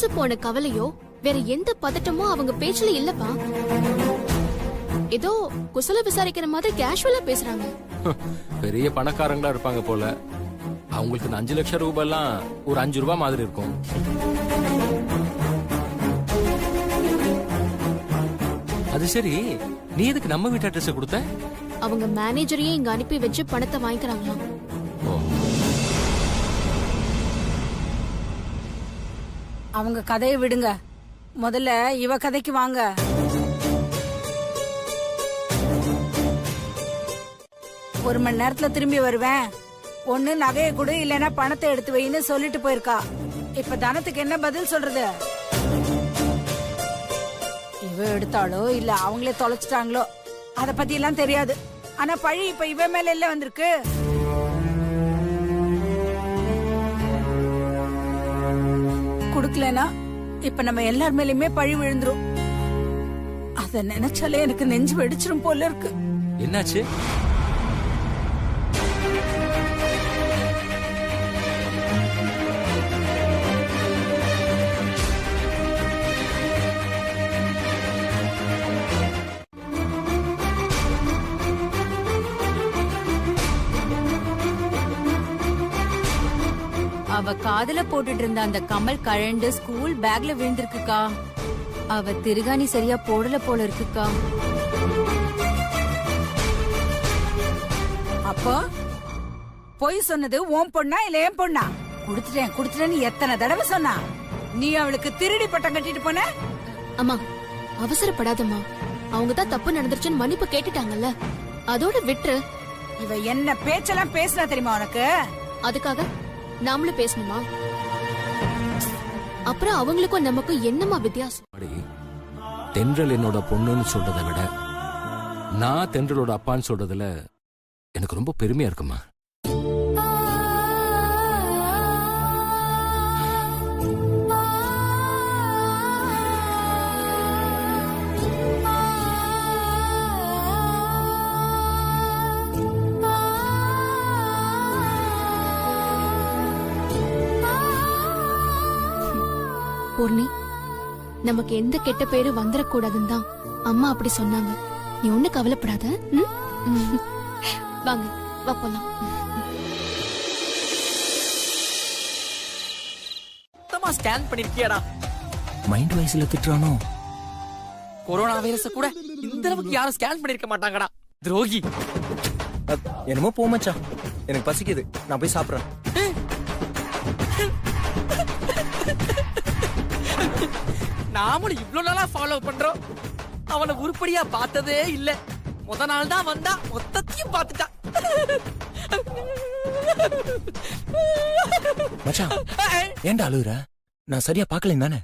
மனசு போன கவலையோ வேற எந்த பதட்டமோ அவங்க பேச்சுல இல்லப்பா. ஏதோ குசல விசாரிக்கிற மாதிரி கேஷுவலா பேசுறாங்க. பெரிய பணக்காரங்களா இருப்பாங்க போல. அவங்களுக்கு இந்த 5 லட்சம் ரூபாய்லாம் ஒரு 5 ரூபாய் மாதிரி இருக்கும். அது சரி, நீ எதுக்கு நம்ம வீட்டு அட்ரஸ் கொடுத்த? அவங்க மேனேஜரையே இங்க அனுப்பி வச்சு பணத்தை வாங்கிக்கிறாங்களாம். அவங்க கதையை விடுங்க, முதல்ல இவ கதைக்கு வாங்க. ஒரு மணி நேரத்துல திரும்பி வருவேன், ஒண்ணு நகையை கொடு இல்லைன்னா பணத்தை எடுத்து வைன்னு சொல்லிட்டு போயிருக்கா. இப்ப தனத்துக்கு என்ன பதில் சொல்றது? இவ எடுத்தாலோ இல்ல அவங்களே தொலைச்சிட்டாங்களோ அத பத்தி எல்லாம் தெரியாது. ஆனா பழி இப்ப இவ மேல எல்லாம் வந்திருக்கு. குடுக்கலனா இப்ப நம்ம எல்லார் மேலயுமே பழி விழுந்துரும். அத நினைச்சாலே எனக்கு நெஞ்சு வெடிச்சிரும் போல இருக்கு. என்னாச்சு? அவ காதுல போட்டுட்டு இருந்த அந்த கமல் கழண்டு ஸ்கூல் பேக்ல விழுந்திருக்குக்கா. அவ திருகாணி சரியா போடல போல இருக்குக்கா. அப்போ பொய் சொன்னது உன் பொண்ணா இல்ல என் பொண்ணா? குடுத்துட்டேன்னு எத்தனை தடவை சொன்னா? நீ அவளுக்கு திருடி பட்டம் கட்டிட்டு போன? அம்மா அவசரப்படாதம்மா, அவங்க தான் தப்பு நடந்துருச்சுன்னு மன்னிப்பு கேட்டுட்டாங்கல்ல, அதோட விட்டுரு. இவ என்ன பேச்செல்லாம் பேசினா தெரியுமா உனக்கு? அதுக்காக நாமளும் பேசணுமா? அப்புறம் அவங்களுக்கும் நமக்கும் என்னமா வித்தியாசம்? தென்றல் என்னோட பொண்ணுன்னு சொல்றதை விட நான் தென்றலோட அப்பான்னு சொல்றதுல எனக்கு ரொம்ப பெருமையா இருக்குமா. பூர்ணி, நமக்கு எந்த கெட்ட பேரு வந்துடக்கூடாதுன்னு தான் அம்மா அப்படி சொன்னாங்க. நீ ஒண்ணு கவலைப்படாத. வாங்க வா போலாம். ஸ்கேன் பண்ணிருக்கியாடா? மைண்ட் வைஸ்ல திட்டுறானோ? கொரோனா வைரஸ் கூட இந்த அளவுக்கு யாரும் ஸ்கேன் பண்ணிருக்க மாட்டாங்கடா, துரோகி. என்னமோ போ மச்சான், எனக்கு பசிக்குது, நான் போய் சாப்பிடுறேன். நாமளும் இவ்வளவு நாளா ஃபாலோ பண்றோம், அவனை உருப்படியா பார்த்ததே இல்ல. முத நாள் தான் வந்தா மொத்தத்தையும் பார்த்துட்டான். மச்சான் ஏன்டா அழுகுற? நான் சரியா பாக்கல தானே?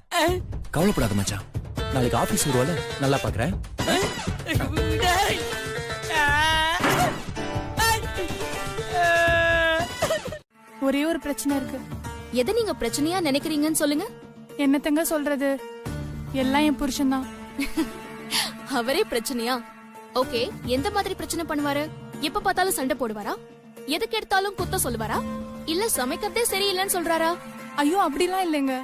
கவலைப்படாத மச்சான், நாளைக்கு ஆபீஸ் வருவால, நல்லா பாக்குறேன். ஒரே ஒரு பிரச்சனை இருக்கு. எதை நீங்க பிரச்சனையா நினைக்கிறீங்கன்னு சொல்லுங்க. என்னத்தங்க சொல்றது, எல்லாம் என் புருஷன் தான். அவரே பிரச்சனையா? ஓகே, எந்த மாதிரி பிரச்சனை பண்ணுவாரு? எப்ப பார்த்தாலும் சண்டை போடுவாரா? எதுக்கு எடுத்தாலும் குத்த சொல்லுவாரா? இல்ல சமைக்கிறதே சரியில்லைன்னு சொல்றாரா? ஐயோ அப்படிலாம் இல்லைங்க,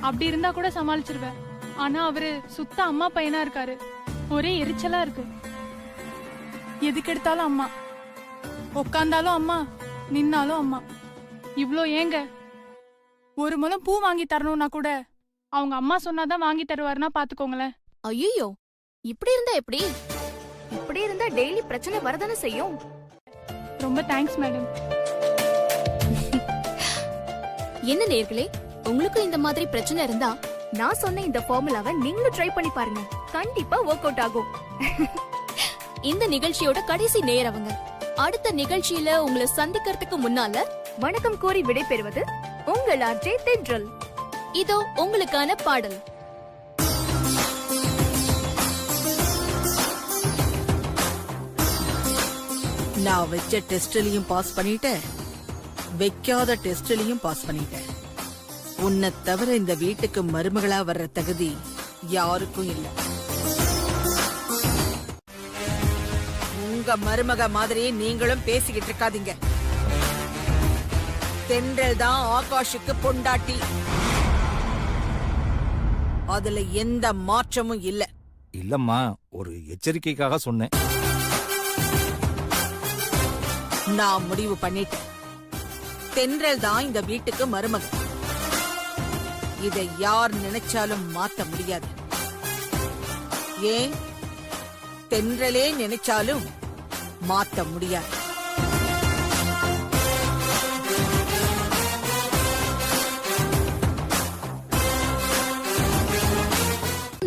அப்படி இருந்தா கூட சமாளிச்சிருவேன். ஆனா அவரு சுத்த அம்மா பையனா இருக்காரு. ஒரே எரிச்சலா இருக்கு. எதுக்கு எடுத்தாலும் அம்மா, உக்காந்தாலும் அம்மா, நின்னாலும் அம்மா. இவ்ளோ ஏங்க, ஒரு முழம் பூ வாங்கி தரணும்னா கூட அவங்க அம்மா சொன்னாதான் வாங்கி தருவாருன்னா பாத்துக்கோங்களேன். ஐயோ, இப்படி இருந்தா எப்படி? இப்படி இருந்தா டெய்லி பிரச்சனை வரதானே செய்யும். ரொம்ப தேங்க்ஸ் மேடம். என்ன நேர்களே, உங்களுக்கும் இந்த மாதிரி பிரச்சனை இருந்தா நான் சொன்ன இந்த ஃபார்முலாவை நீங்களும் ட்ரை பண்ணி பாருங்க. கண்டிப்பா ஒர்க் அவுட் ஆகும். இந்த நிகழ்ச்சியோட கடைசி நேரவங்க. அடுத்த நிகழ்ச்சியில உங்களை சந்திக்கிறதுக்கு முன்னால வணக்கம் கூறி விடைபெறுவது உங்கள் ஆர்ஜே தென்றல். இதோ உங்களுக்கான பாடல். நான் வச்ச டெஸ்ட்லயும் பாஸ் பண்ணிட்டேன், வைக்காத டெஸ்ட்லயும் பாஸ் பண்ணிட்டேன். உன்னை தவிர இந்த வீட்டுக்கு மருமகளா வர்ற தகுதி யாருக்கும் இல்ல. உங்க மருமக மாதிரி நீங்களும் பேசிக்கிட்டு இருக்காதீங்க. தென்றல் தான் ஆகாஷுக்கு பொண்டாட்டி. அதுல எந்த மாற்றமும் இல்ல. இல்லம்மா, ஒரு எச்சரிக்கைக்காக சொன்னேன். நான் முடிவு பண்ணிட்டேன். தென்றல் தான் இந்த வீட்டுக்கு மருமகன். இதை யார் நினைச்சாலும் மாத்த முடியாது. ஏன், தென்றலே நினைச்சாலும் மாத்த முடியாது.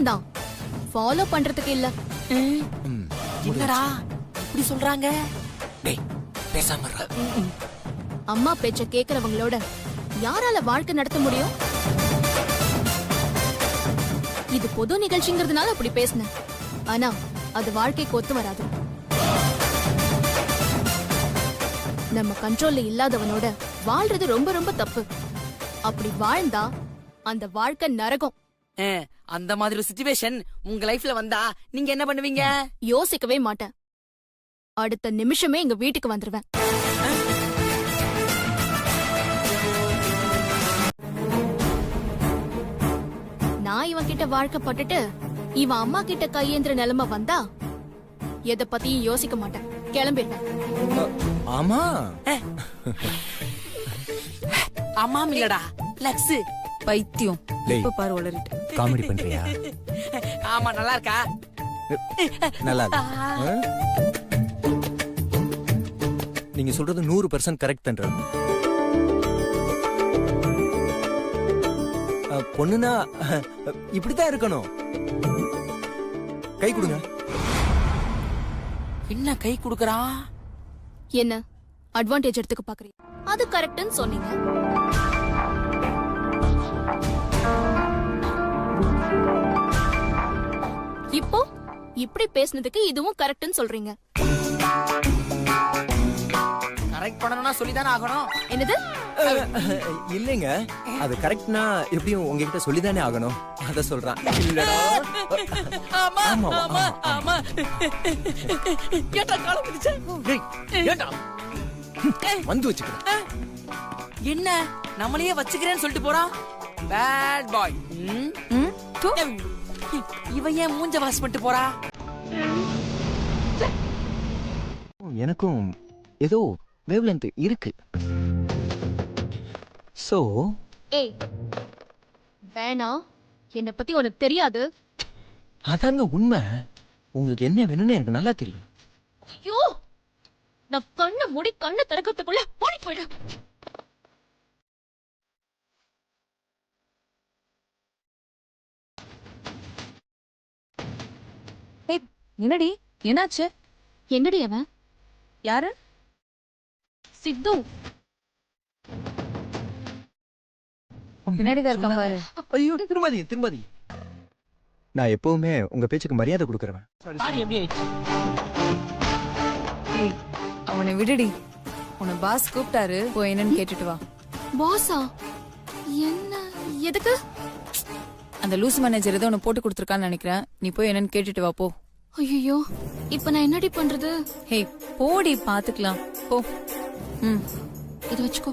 தான் ஃபாலோ பண்றதுக்கு இல்ல. என்னடா இப்படி சொல்றாங்க? டேய் பேசாம இருடா. அம்மா பேச்ச கேக்குறவங்களோட யாரால வாழ்க்கை நடத்த முடியும்? இது பொது நிகழ்ச்சிங்கிறதுனால அப்படி பேசினேன். ஆனா அது வாழ்க்கைக்கு ஒத்து வராது. நம்ம கண்ட்ரோல்ல இல்லாதவனோட வாழ்றது ரொம்ப ரொம்ப தப்பு. அப்படி வாழ்ந்தா அந்த வாழ்க்கை நரகம். அந்த மாதிரி ஒரு சிச்சுவேஷன் உங்க லைஃப்ல வந்தா நீங்க என்ன பண்ணுவீங்க? யோசிக்கவே மாட்டேன். அடுத்த நிமிஷமே எங்க வீட்டுக்கு வந்துருவேன். நான் இவன் கிட்ட வாழ்க்கப்பட்டுட்டு இவன் அம்மா கிட்ட கையேந்திர நிலைமை வந்தா எதை பத்தியும் யோசிக்க மாட்டேன், கிளம்பிடுவேன். ஆமா அம்மா இல்லடா லக்ஸ். பைத்தியம். டேய். இப்ப பாரு வளரிட்டு. காமெடி பண்றியா? ஆமா, நல்லா இருக்கா? நல்லா இருக்கு. ஆ? நீங்க சொல்றது 100% கரெக்ட் பண்றது. பொண்ணுனா இப்படித்தான் இருக்கணும். கை கொடுங்க. என்ன கை குடுக்கறா? என்ன அட்வான்டேஜ் எடுத்துக்க பாக்குறீங்க? அது கரெக்ட்னு சொன்னீங்க. இப்போ இப்படி பேசுனதுக்கு இதுவும் கரெக்ட்னு சொல்றீங்க. கரெக்ட் பண்ணணும்னா சொல்லிதானே ஆகணும். என்னது? இல்லைங்க, அது கரெக்ட்னா எப்படியும் உங்ககிட்ட சொல்லிதானே ஆகணும். அத சொல்றான். இல்லடா. ஆமா ஆமா, ஆமா ஆமா. ஆமா. ஏட்டா காலம் பிடிச்ச? டேய், ஏட்டா வந்து வச்சுக்கிறேன். என்ன நம்மளையே வச்சுக்கிறேன்னு சொல்லிட்டு போறான். Bad boy. இவன் ஏன் மூஞ்ச வாஷ் பண்ணிட்டு போறா? எனக்கும் ஏதோ வேவ்லென்த் இருக்கு. சோ ஏய் வேணா, என்ன பத்தி உனக்கு தெரியாது. அதாங்க உண்மை. உங்களுக்கு என்ன வேணும்னு எனக்கு நல்லா தெரியும். ஐயோ, நான் கண்ணை மூடி கண்ணை திறக்கிறதுக்குள்ள ஓடி போயிடு. என்னடி என்னாச்சு? என்னடி அவன்? யாரு? சித்து. பின்னாடி தான் இருக்கான் பாரு. ஐயோ திரும்பதி. நான் எப்பவுமே உங்க பேச்சுக்கு மரியாதை கொடுக்கறவன். ஏய், அவனை விடுடி. உன்னை பாஸ் கூப்பிட்டாரு, போய் என்னன்னு கேட்டுட்டு வா. பாஸா? என்ன எதுக்கு? அந்த லூஸ் மேனேஜர் ஏதோ உன்னை போட்டு கொடுத்துருக்கான்னு நினைக்கிறேன். நீ போய் என்னன்னு கேட்டுட்டு வா போ. ஐயோ, இப்ப நான் என்னடி பண்றது? ஹே போடி, பாத்துக்கலாம் போ. இது வச்சுக்கோ.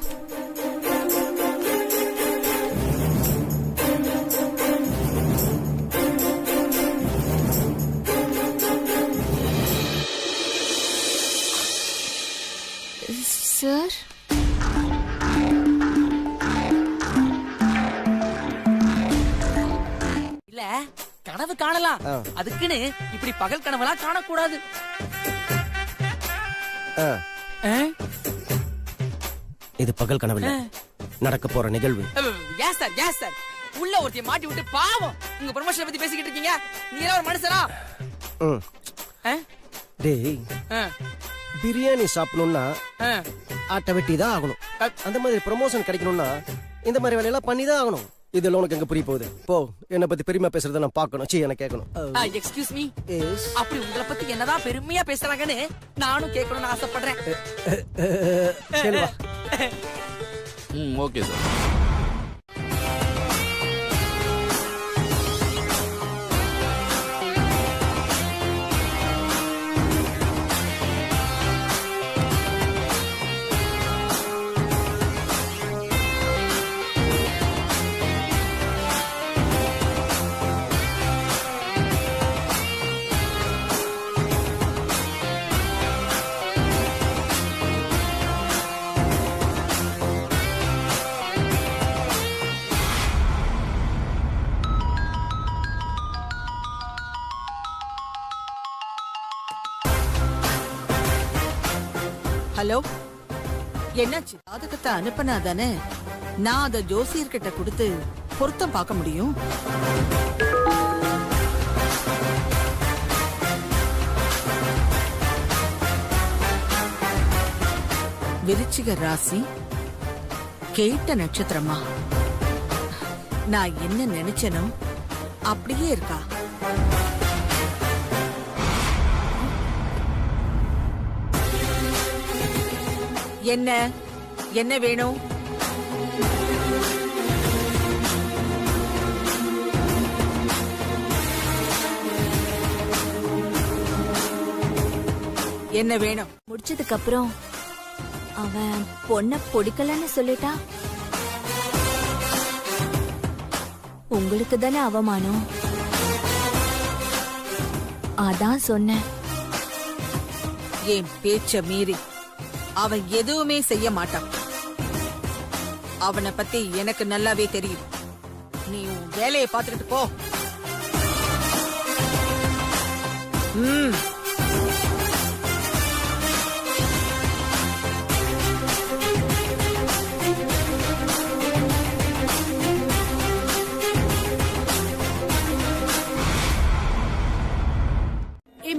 சார், இல்ல கனவு காணலாம். அதுக்குன்னு இப்படி பகல் கனவெல்லாம் காணக்கூடாது. இது பகல் கனவுல நடக்க போற நிகழ்வு. ஏன் சார் உள்ள ஒருத்தைய மாட்டி விட்டு பாவம் உங்க ப்ரமோஷனை பத்தி பேசிக்கிட்டு இருக்கீங்க. நீங்க ஒரு மனுஷனா? டேய், பிரியாணி சாப்பிடணும்னா ஆட்டை வெட்டி தான் ஆகணும். அந்த மாதிரி ப்ரமோஷன் கிடைக்கணும்னா இந்த மாதிரி வேலையெல்லாம் பண்ணி தான் ஆகணும். இதுல உனக்கு எங்க புரிய போகுது? போ, என்ன பத்தி பெருமையா பேசுறத நான் பார்க்கணும். சீ, எனக்கு கேட்கணும். எக்ஸ்கியூஸ் மீ, அப்படி உங்களை பத்தி என்னதான் பெருமையா பேசுறாங்கன்னு நானும் கேட்கணும்னு ஆசைப்படுறேன். Okay sir. ஹலோ, என்னாச்சு? ஜாதகத்தை அனுப்பினா தானே நான் அதை ஜோசியர்கிட்ட கொடுத்து பொருத்தம் பார்க்க முடியும். விருச்சிக ராசி, கேட்ட நட்சத்திரமா? நான் என்ன நினைச்சனோ அப்படியே இருக்கா? என்ன என்ன வேணும்? என்ன வேணும்? முடிச்சதுக்கு அப்புறம் அவன் பொண்ண பிடிக்கலன்னு சொல்லிட்டா உங்களுக்கு தானே அவமானம். அதான் சொன்னேன். என் பேச்ச மீறி அவன் எதுவுமே செய்ய மாட்டான். அவனை பத்தி எனக்கு நல்லாவே தெரியும். நீ உன் வேலையை பார்த்துக்கிட்டு போ.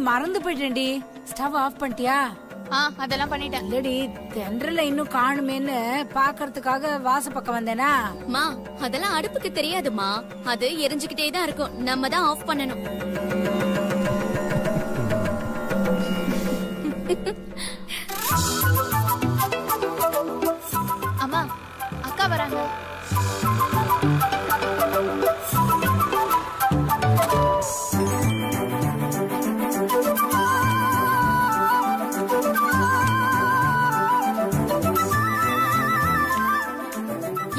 மறந்து போயிட்டேன்டி. ஸ்டவ் ஆஃப் பண்ணிட்டியா? அதெல்லாம் பண்ணிட்டேன். இல்லடி, தென்றல இன்னும் காணுமேன்னு பாக்குறதுக்காக வாச பக்கம் வந்தேனா. மா, அதெல்லாம் அடுப்புக்கு தெரியாதுமா. அது எரிஞ்சுக்கிட்டே தான் இருக்கும். நம்ம தான் ஆஃப் பண்ணணும். அம்மா, அக்கா வராங்க.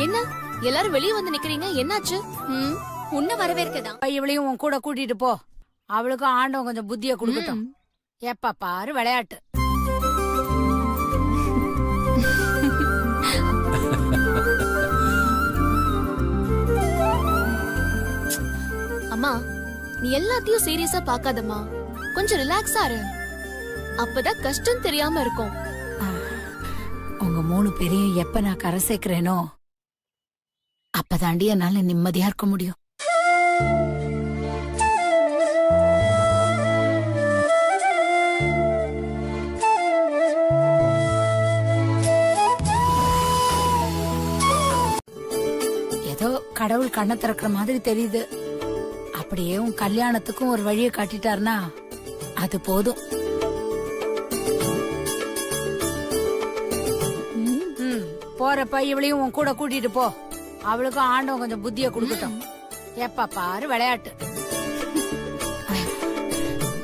என்ன எல்லாரும் வெளியே வந்து நிக்கிறீங்க? என்னாச்சு? உன்ன வரவேற்கதான். இவளையும் உன் கூட கூட்டிட்டு போ. அவளுக்கும் ஆண்டவன் கொஞ்சம் புத்திய கொடுக்கட்டும். எப்ப பாரு விளையாட்டு. அம்மா, நீ எல்லாத்தையும் சீரியஸா பாக்காதம்மா. கொஞ்சம் ரிலாக்ஸா இரு. அப்பதான் கஷ்டம் தெரியாம இருக்கும். உங்க 3 பேரையும் எப்ப நான் கரை சேர்க்கிறேனோ அப்பதாண்டி என்னால நிம்மதியா இருக்க முடியும். ஏதோ கடவுள் கண்ணை திறக்கிற மாதிரி தெரியுது. அப்படியே உன் கல்யாணத்துக்கும் ஒரு வழியை காட்டிட்டாருனா அது போதும். போறப்ப இவளையும் உன் கூட கூட்டிட்டு போ. அவளுக்கும் ஆண்டவன் கொஞ்சம் புத்திய கொடுக்கட்டும். எப்ப பாரு விளையாட்டு.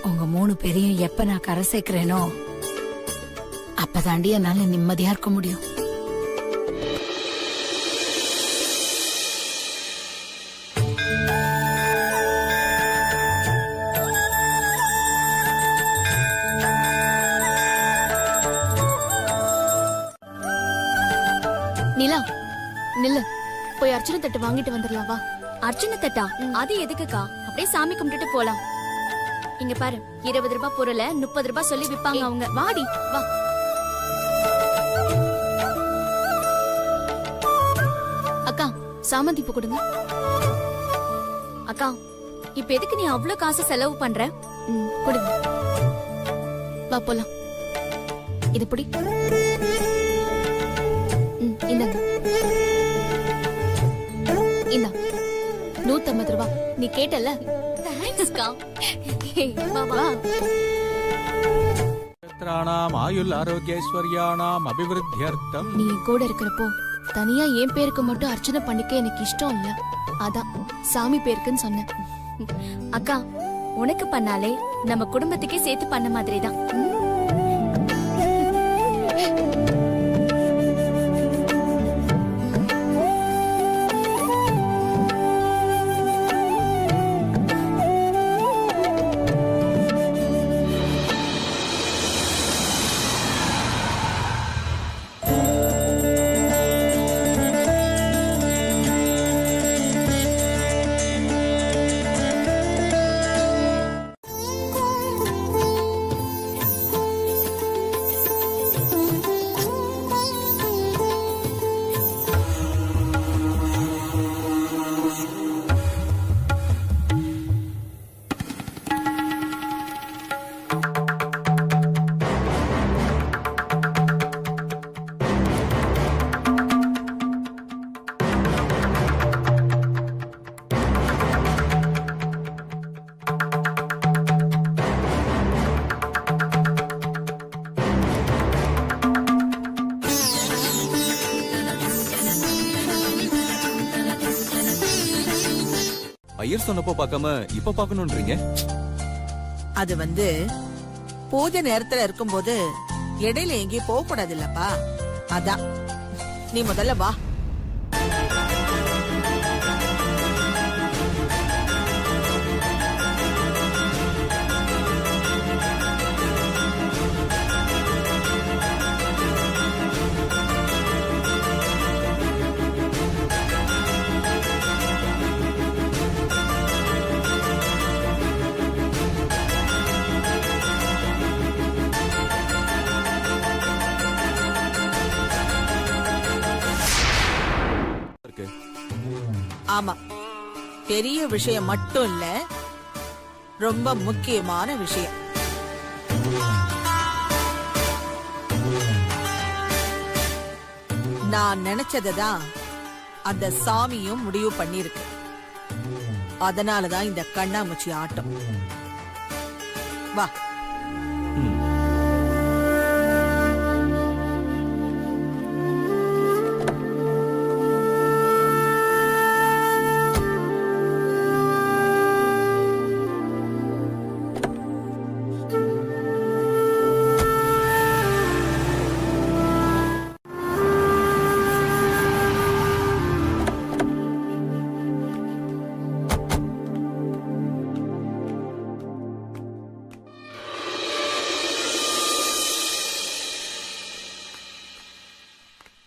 உங்க 3 பேரையும் எப்ப நான் கரை சேர்க்கிறேனோ அப்பதாண்டி என்னால நிம்மதியா இருக்க முடியும். நிலா, நில்லு. போய் அர்ச்சனை தட்டு வாங்கிட்டு வந்துடலாம் வா. அர்ச்சனை தட்டா? அது எதுக்குக்கா? அப்படியே சாமி கும்பிட்டுட்டு போலாம். இங்க பாரு, 20 ரூபாய் பொருளை 30 ரூபாய் சொல்லி விப்பாங்க அவங்க. வாடி வா. அக்கா, சாமந்தி பூ கொடுங்க. அக்கா, இப்ப எதுக்கு நீ அவ்வளவு காசு செலவு பண்ற? கொடுங்க. வா போலாம். இது பிடி. இந்தாங்க. இந்தா 150 ரூபாய். நீ கேட்டல. தேங்க்ஸ்க்கா. வா வா. ஆயுள் ஆரோக்கியஸ்வர்யாணாம் அபிவிருத்தியர்த்தம். நீ கூட இருக்கிறப்போ தனியா என் பேருக்கு மட்டும் அர்ச்சனை பண்ணிக்க எனக்கு இஷ்டம் இல்ல. அதான் சாமி பேருக்குன்னு சொன்னேன். அக்கா, உனக்கு பண்ணாலே நம்ம குடும்பத்துக்கே சேர்த்து பண்ண மாதிரி தான். ஐயர் சொன்னப்போ பார்க்காம இப்ப பார்க்கணும்ன்றீங்க? அது பூஜை நேரத்துல இருக்கும்போது இடையில எங்கேயும் போக கூடாது இல்லப்பா, அதான். நீ முதல்ல வா. ஆமா, பெரிய விஷயம் மட்டும் இல்ல, ரொம்ப முக்கியமான விஷயம். நான் நினைச்சதான் அந்த சாமியும் முடிவு பண்ணிருக்கு. அதனாலதான் இந்த கண்ணாமூச்சி ஆட்டம். வா.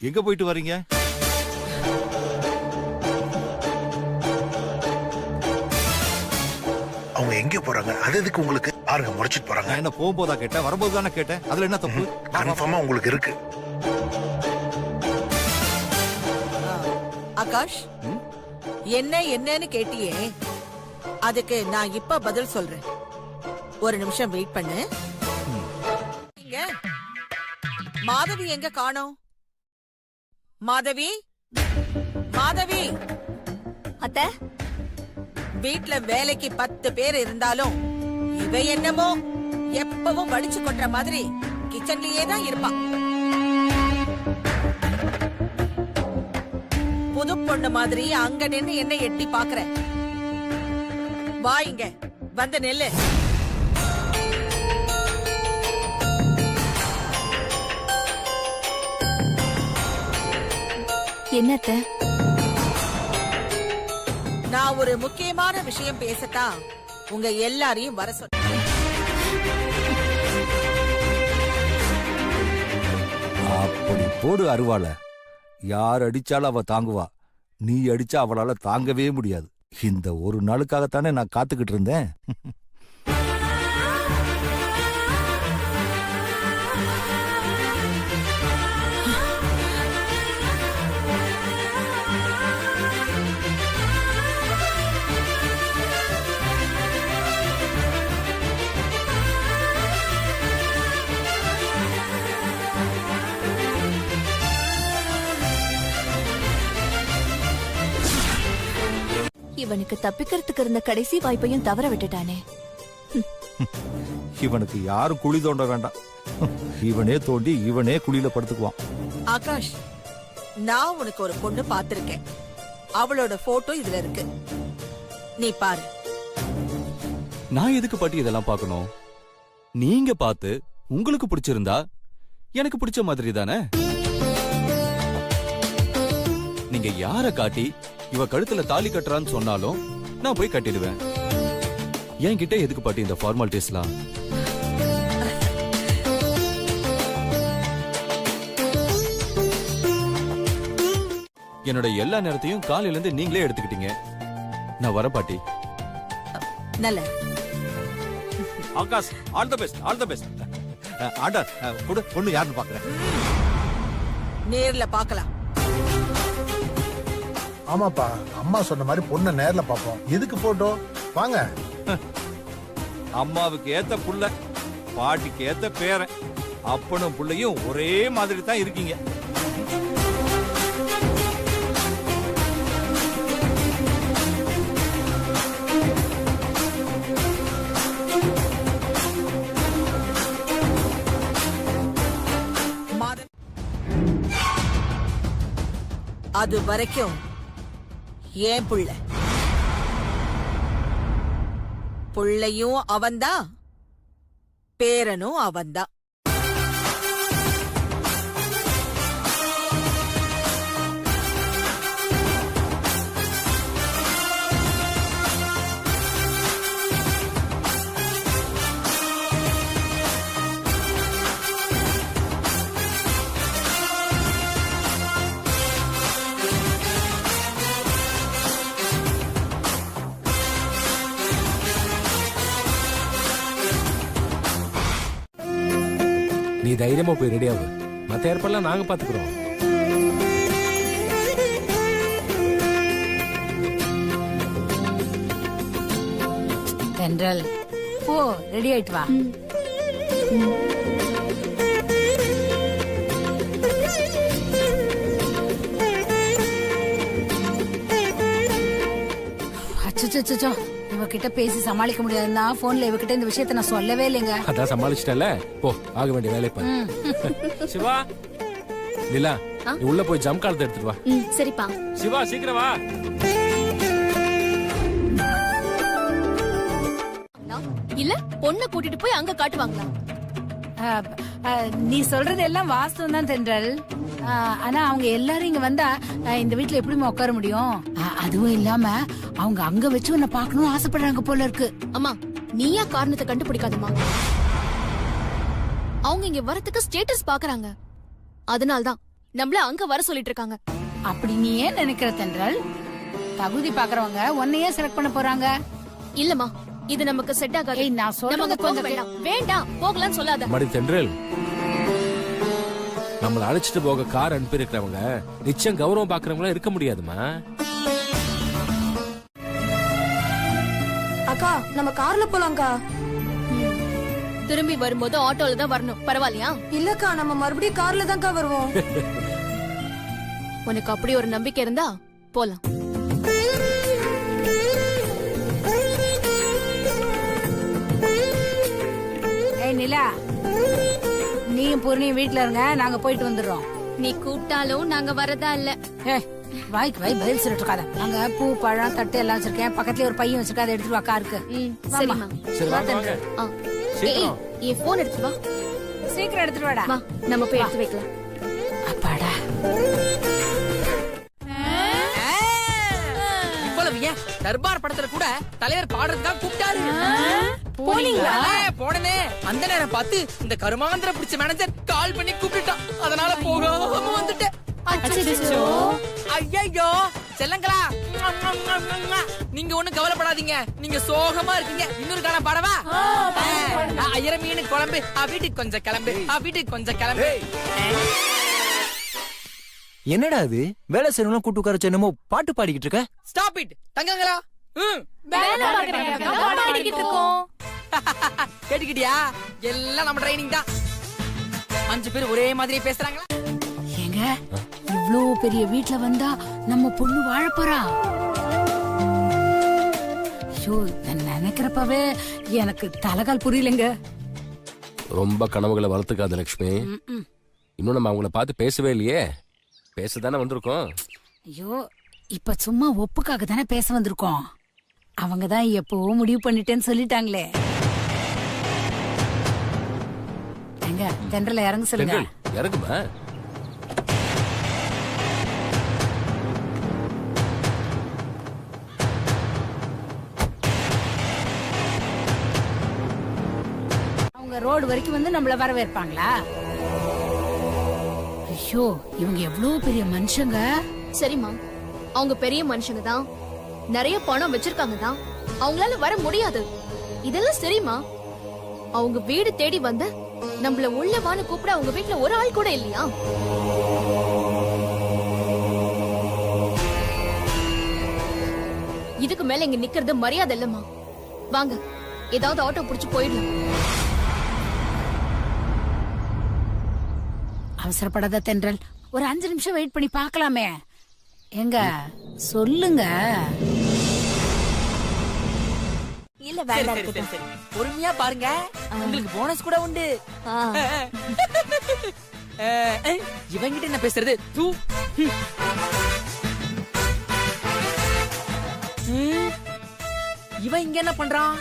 எங்க போயிட்டு வரீங்க? அவங்க எங்க போறாங்க? அது எதுக்கு உங்களுக்கு? பாருங்க, முடிச்சிட்டு போறாங்க. என்ன போகும்போதா கேட்டேன், வரும்போது தானே கேட்டேன். அதுல என்ன தப்பு? கன்ஃபார்மா உங்களுக்கு இருக்கு. ஆகாஷ், என்னன்னு கேட்டியே, அதுக்கு நான் இப்ப பதில் சொல்றேன். ஒரு நிமிஷம் வெயிட் பண்ணு. மாதவி எங்க காணோம்? மாதவி, மாதவி. அத்தை, வீட்ல வேலைக்கு 10 பேர் இருந்தாலும் இவ என்னமோ எப்பவும் வடிச்சு கொட்டுற மாதிரி கிச்சன்லயே தான் இருப்பா. புது பொண்ணு மாதிரி அங்க நின்னு என்ன எட்டி பாக்குற? வா இங்க வந்து நெல்லு. என்னத்த? நான் ஒரு முக்கியமான விஷயம் பேசத்தான் உங்க எல்லாரையும் வர சொன்னேன். அப்படி போடு அருவாள. யார் அடிச்சாலும் அவ தாங்குவா. நீ அடிச்சா அவளால தாங்கவே முடியாது. இந்த ஒரு நாளுக்காகத்தானே நான் காத்துக்கிட்டு இருந்தேன். இவனுக்கு தப்பிக்கிறதுக்கு இருந்த கடைசி வாய்ப்பையும் தவற விட்டுட்டானே. இவனுக்கு யாரும் குழி தோண்ட வேண்டாம். இவனே தோண்டி இவனே குழியில படுத்துக்குவான். ஆகாஷ், நான் உனக்கு ஒரு பொண்ணு பாத்திருக்கேன். அவளோட போட்டோ இதுல இருக்கு, நீ பாரு. நான் எதுக்கு பாட்டி இதெல்லாம் பார்க்கணும்? நீங்க பார்த்து உங்களுக்கு பிடிச்சிருந்தா எனக்கு பிடிச்ச மாதிரி தானே. நீங்க யார காட்டி இவ கழுத்துல தாலி கட்டுறான்னு சொன்னாலும் நான் போய் கட்டிடுவேன். என்கிட்ட எதுக்கு பாட்டி இந்த ஃபார்மாலிட்டிஸ்லாம்? என்னோட எல்லா நேரத்தையும் காலையில இருந்து நீங்களே எடுத்துக்கிட்டீங்க. நான் வர பாட்டி. நல்ல Akash, all the best, all the best. Order கொடு. பொண்ணு யாருன்னு பாக்குறேன். நேர்ல பார்க்கலாம். ஆமாப்பா, அம்மா சொன்ன மாதிரி பொண்ணை நேர்ல பாப்போம். எதுக்கு போட்டோ? வாங்க. அம்மாவுக்கு ஏத்த புள்ள, பாட்டிக்கு ஏத்த பேரன். அப்பனும் புள்ளையும் ஒரே மாதிரி தான் இருக்கீங்க. அது வரைக்கும் ஏன் புள்ள புள்ளையும் அவன்தான், பேரனும் அவன்தான். நீ தைரியமா போய் ரெடி ஆகு, மத்த ஏற்பாடுலாம் நாங்க பாத்துக்கிறோம். தென்றல் போ, ரெடி ஆயிட்டு வா. அச்சோ, இவகிட்ட பேசி சமாளிக்க முடியாதுன்னா போன்ல இவகிட்ட இந்த விஷயத்த நான் சொல்லவே இல்லைங்க. அதான் சமாளிச்சிட்டல, போ ஆக வேண்டிய வேலை பாரு. சிவா, லீலா நீ உள்ள போய் ஜம் காலத்தை எடுத்துட்டு வா. சரிப்பா. சிவா சீக்கிரம் வா. இல்ல பொண்ணை கூட்டிட்டு போய் அங்க காட்டுவாங்களா? நீ சொல்றது எல்லாம் வாஸ்தவம் தான் தென்றல். ஆனா அவங்க எல்லாரும் இங்க வந்தா இந்த வீட்டுல எப்படிமா உட்கார முடியும்? அதுவும் இல்லாம அவங்க அங்க வச்சு உன்னை பாக்கணும்னு ஆசைப்படுறாங்க போல இருக்கு. அம்மா நீயா காரணத்தை கண்டுபிடிக்காதம்மா. அவங்க இங்க வரதுக்கு ஸ்டேட்டஸ் பாக்குறாங்க, அதனால்தான் நம்மள அங்க வர சொல்லிட்டு இருக்காங்க. அப்படி நீ ஏன் நினைக்கிற தென்றல்? தகுதி பாக்குறவங்க உன்னையே செலக்ட் பண்ண போறாங்க. இல்லம்மா, இது நமக்கு செட் ஆகாது. நான் சொல்றது வேண்டாம், போகலான்னு சொல்லாத. மடி தென்றல், நம்மள அழைச்சிட்டு போக கார் அனுப்பி இருக்கிறவங்க நிச்சயம் கௌரவம் பாக்குறவங்களா இருக்க முடியாதுமா. அக்கா நம்ம கார்ல போலாம்க்கா. திரும்பி வரும்போது ஆட்டோல தான் வரணும், பரவாயில்லையா? இல்லக்கா நம்ம மறுபடியும் கார்ல தான்க்கா வருவோம். உனக்கு அப்படி ஒரு நம்பிக்கை இருந்தா போலாம். நிலா, நீயும் பூர்ணியும் வீட்டுல இருங்க, நாங்க போயிட்டு வந்துடுறோம். நீ கூப்பிட்டாலும் நாங்க வரதா இல்ல. வாய்க்கு வாய் பதில் சொல்லிட்டு இருக்காத. நாங்க பூ பழம் தட்டு எல்லாம் வச்சிருக்கேன், பக்கத்துல ஒரு பையன் வச்சிருக்கா, அதை எடுத்துட்டு வா காருக்கு. சரிம்மா. என் போன் எடுத்து வா. சீக்கிரம் எடுத்துட்டு வாடா. நம்ம போய் எடுத்து வைக்கலாம். அப்பாடா, இவ்வளவு ஏன் தர்பார் படத்துல கூட தலைவர் பாடுறதுக்காக கூப்பிட்டாரு. போனீங்களா? போனே. அந்த நேரம் பார்த்து இந்த கருமாந்திர பிடிச்ச மேனேஜர் கால் பண்ணி கூப்பிட்டான், அதனால போகாம வந்துட்டேன். ஐயோ செல்லங்களா, நீங்க ஒண்ணும் கவலைப்படாதீங்க, நீங்க சோகமா இருக்கீங்க. இன்னொரு காலம் பாடவா? ஐயர மீன் குழம்பு, வீட்டுக்கு கொஞ்சம் கிளம்பு, வீட்டுக்கு கொஞ்சம் கிளம்பு. என்னடா இது, வேலை செய்யணும் கூட்டு உட்கார என்னமோ பாட்டு பாடிக்கிட்டு இருக்க? ஸ்டாப் இட் தங்கங்களா. கேட்டுக்கிட்டியா? எல்லாம் நம்ம ட்ரைனிங் தான். 5 பேர் ஒரே மாதிரி பேசுறாங்களா? ஏங்க இவ்ளோ பெரிய வீட்ல வந்தா நம்ம பொண்ணு வாழ போறா. ஐயோ, நினைக்கிறப்பவே எனக்கு தலைகால் புரியலங்க. ரொம்ப கனவுகளை வளர்த்துக்காத லட்சுமி. இன்னும் நம்ம அவங்கள பார்த்து பேசவே இல்லையே. பேசதானே வந்திருக்கோம். ஐயோ, இப்ப சும்மா ஒப்புக்காக தானே பேச வந்திருக்கோம். அவங்கதான் எப்பவோ முடிவு பண்ணிட்டேன்னு சொல்லிட்டாங்களே. எங்க தென்றல இறங்க சொல்லுங்க. இறங்குமா? அவங்க ரோடு வரைக்கும் வந்து நம்மள வரவேற்பாங்களா? ஐயோ, இவங்க எவ்வளவு பெரிய மனுஷங்க. சரிம்மா, அவங்க பெரிய மனுஷங்க தான், நிறைய பணம் வச்சிருக்காங்க தான், அவங்களால வர முடியாது. இதெல்லாம் சரிம்மா. அவங்க வீடு தேடி வந்த நம்மள உள்ளவான்னு கூப்பிட அவங்க வீட்டுல ஒரு ஆள் கூட இல்லையா? இதுக்கு மேல இங்க நிக்கிறது மரியாதை இல்லம்மா. வாங்க, ஏதாவது ஆட்டோ புடிச்சு போயிடலாம். அவசரப்படாத தென்றல், ஒரு 5 நிமிஷம் வெயிட் பண்ணி பார்க்கலாமே. எங்க சொல்லுங்க. இல்ல வேண்டாம், பொறுமையா பாருங்க, உங்களுக்கு போனஸ் கூட உண்டு. இவங்கிட்ட என்ன பேசுறது? இவன் இங்க என்ன பண்றான்?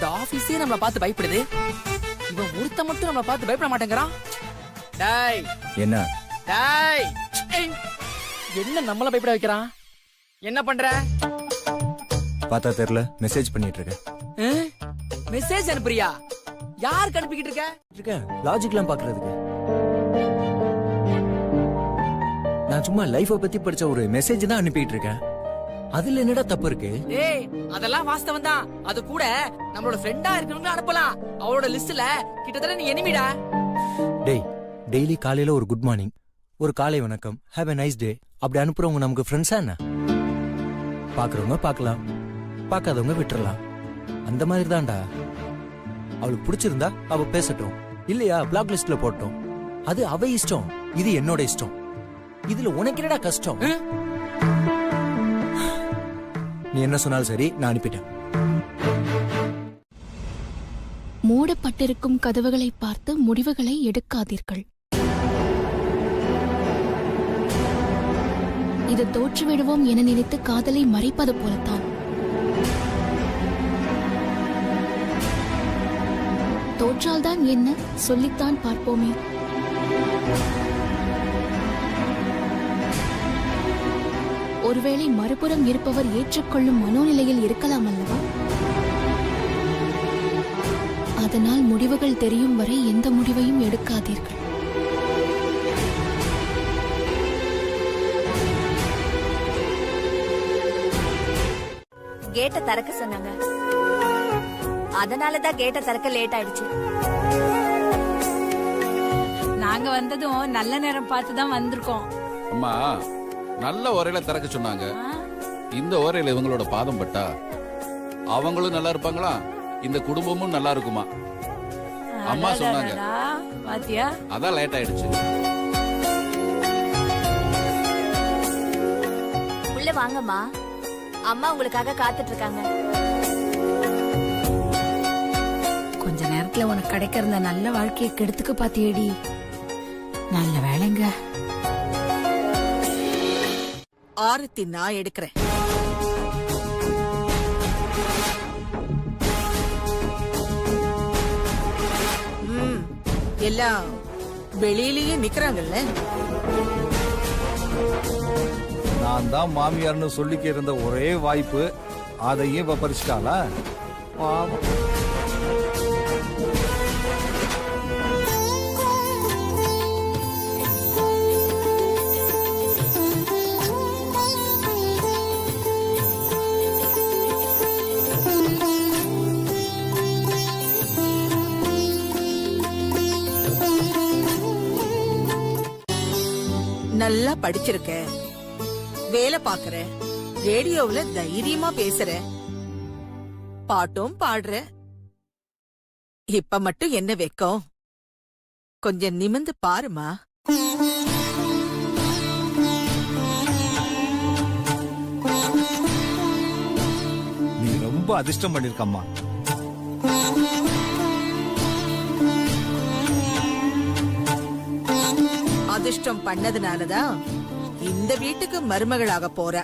இந்த ஆபீஸே நம்மள பார்த்து பயப்படுது. இவன் ஒருத்த மட்டும் நம்மள பார்த்து பயப்பட மாட்டேங்கிறான். டேய் என்ன டேய் என்ன நம்மள பயப்பட வைக்கிறான்? என்ன பண்ற? பார்த்தா தெரியல, மெசேஜ் பண்ணிட்டு இருக்கேன். மெசேஜ் அனுப்புறியா? யாருக்கு அனுப்பிக்கிட்டு இருக்க? லாஜிக்லாம் பாக்குறதுக்கு. நான் சும்மா லைஃப பத்தி படிச்ச ஒரு மெசேஜ் தான் அனுப்பிட்டு இருக்கேன். அதுல என்னடா தப்பு இருக்கு? டேய் அதெல்லாம் வாஸ்தவம் தான். அது கூட நம்மளோட ஃப்ரெண்டா இருக்கவங்க அனுப்பலாம். அவளோட லிஸ்ட்ல கிட்டத்தட்ட நீ எனிமிடா. டேய் டெய்லி காலையில ஒரு குட் மார்னிங், ஒரு காலை வணக்கம், ஹேவ் எ நைஸ் டே அப்படி அனுப்புறவங்க நமக்கு ஃப்ரெண்ட்ஸா என்ன? பாக்குறவங்க பார்க்கலாம், பார்க்காதவங்க விட்டுறலாம். அந்த மாதிரி தான்டா. அவளுக்கு பிடிச்சிருந்தா அவ பேசட்டும், இல்லையா பிளாக் லிஸ்ட்ல போட்டோம். அது அவ இஷ்டம், இது என்னோட இஷ்டம். இதுல உனக்கு என்னடா கஷ்டம்? நீ என்ன சொன்னாலும் சரி, நான் அனுப்பிட்டேன். மூடப்பட்டிருக்கும் கதவுகளை பார்த்து முடிவுகளை எடுக்காதீர்கள். இது தோற்றுவிடுவோம் என நினைத்து காதலை மறைப்பது போலத்தான். தோற்றால்தான் என்ன, சொல்லித்தான் பார்ப்போமே. ஒருவேளை மறுபுறம் இருப்பவர் ஏற்றுக்கொள்ளும் மனோநிலையில் இருக்கலாம் அல்லவா? அதனால் முடிவுகள் தெரியும் வரை எந்த முடிவையும் எடுக்காதீர்கள். கேட்ட திறக்க சொன்னாங்க, அதனாலதான் கேட்ட திறக்க லேட் ஆயிடுச்சு. நாங்க வந்ததும் நல்ல நேரம் பார்த்து தான் வந்திருக்கோம். அம்மா நல்ல உரையில திறக்க சொன்னாங்க. இந்த உரையில இவங்களோட பாதம் பட்டா அவங்களும் நல்லா இருப்பாங்களா, இந்த குடும்பமும் நல்லா இருக்குமா? அம்மா சொன்னாங்க, அதான் லேட் ஆயிடுச்சு. உள்ள வாங்கம்மா, அம்மா உங்களுக்காக காத்துட்டு இருக்காங்க. கொஞ்ச நேரத்துல உனக்கு கிடைக்கிற நல்ல வாழ்க்கையை கெடுத்துக்க பாத்தியேடி. நல்ல வேலைங்க. ஆரத்தி நான் எடுக்கிறேன். எல்லாம் வெளியிலேயே நிக்கிறாங்கல்ல. நான் தான் மாமியார்னு சொல்லிக்க இருந்த ஒரே வாய்ப்பு, அதையும் இப்ப பறிச்சுட்டாளா? பாவம். நல்லா படிச்சிருக்க, வேலை பாக்குற, ரேடியோவுல தைரியமா பேசுற, பாட்டும் பாடுற. இப்ப மட்டும் என்ன வெக்கம்? கொஞ்சம் நிமிந்து பாருமா. நீ ரொம்ப அதிர்ஷ்டம் பண்ணிருக்கம்மா. அதிர்ஷ்டம் பண்ணதுனாலதான் இந்த வீட்டுக்கு மருமகளாக போற.